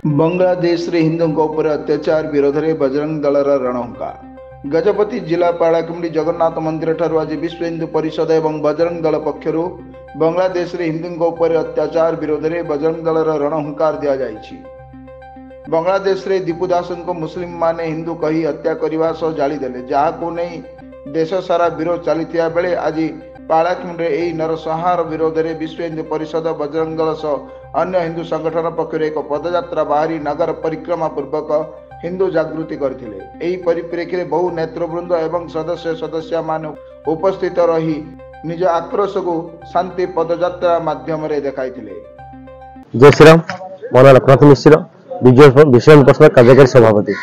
बांग्लादेश रे हिंदू अत्याचार विरोध में बजरंग दल रणहुंका। गजपति जिला पाड़ाकुंडी जगन्नाथ मंदिर ठारू आज विश्व हिंदू परिषद एवं बजरंग दल पक्षर बांग्लादेश रे हिंदू अत्याचार विरोध में बजरंग दल रणहुंकार दि जाइछि। बांग्लादेश रे दीपू दास को मुस्लिम माने हिंदू कही हत्या करने सह जालीदेले, जहां नहीं देश सारा विरोध चली बेले आज पाड़ाकुंडे यही नरसंहार विरोध में विश्व हिंदू परिषद बजरंग दल सह अन्य हिंदू संगठन पक्षर एक पदयात्रा बाहरी नगर परिक्रमा पूर्वक हिंदू जागृति करथिले। परिप्रेक्षी में बहु नेतृवृंद एवं सदस्य मान उपस्थित रही निज आक्रोश को शांति पदयात्रा माध्यम देखाइथिले। जय श्री राम। मोर लक्ष्मण मिश्र विश्व हिंदू परिषद कार्यकारी सभापति।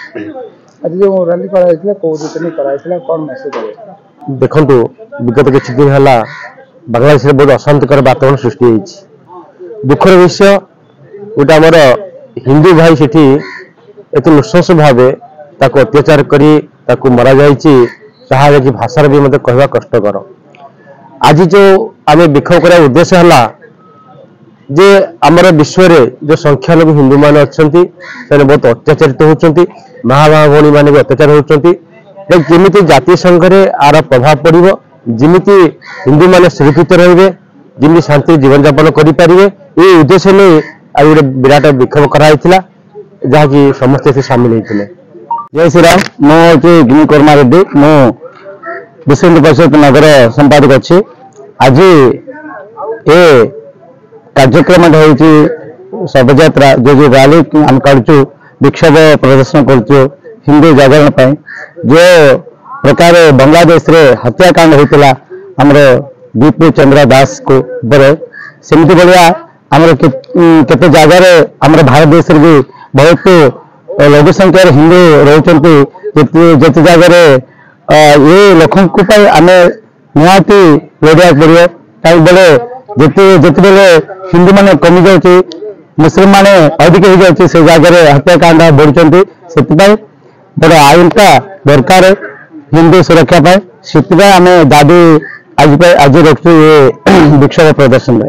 आज जो रैली कराइथिला को दितनी कराइथिला कोन मेसेज देबे? देखंतु विगत किछि दिन हला बांग्लादेश रे बहुत अशांतिकर वातावरण सृष्टि होइछि। दुखर विषय गोटे आमर हिंदू भाई सेठी एत नृशंस भाव ताको अत्याचार करी ताको मरा जाइछि, ताहा कि भाषार भी मते कहवा कष्टकर। आज जो आमे विक्षोभ करा उद्देश्य हला जे आमर विश्व रे जो संख्यालघु हिंदू माने अछंती से बहुत अत्याचारित होउछंती, महाभावणी माने भी अत्याचार होउछंती। जमिति जाति संघ रे आर प्रभाव पड़िबो, जमिति हिंदू माने सुरक्षित रहिबे, जमिति शांति जीवन यापन करि परिबे, ए उद्देश्य नै आ गोटे विराट विक्षोभ कराइथिला, जहा कि समस्त से शामिल होइथिले। जय श्री राम। मो गिनी कर्मा रेड्डी, मो विश्व हिंदू परिषद नगर संपादक अछि। आज ए कार्यक्रम होइछि शोभायात्रा जो रैली हम करछु, विक्षोभ प्रदर्शन करछु हिंदू जागरण पाई। जो प्रकार बांग्लादेश रे हत्याकांड होता हमर दीपू चंद्र दास को सेमती भाया आमर केते जगार आमर भारत देश रे भी बहुत लघु संख्यार हिंदू रोचंती। जते जगार ये लोक आम निहाती लड़िया पड़ो, कहीं बेले जिते बेले हिंदू माने कमी जाऊँच, मुस्लिम माने अधिक हो जाए, से जगह हत्याकांड बढ़ुंट। से बड़ आईनटा दरकार हिंदू सुरक्षा पाए, से आम दाबी आज रखु विक्षोभ प्रदर्शन में।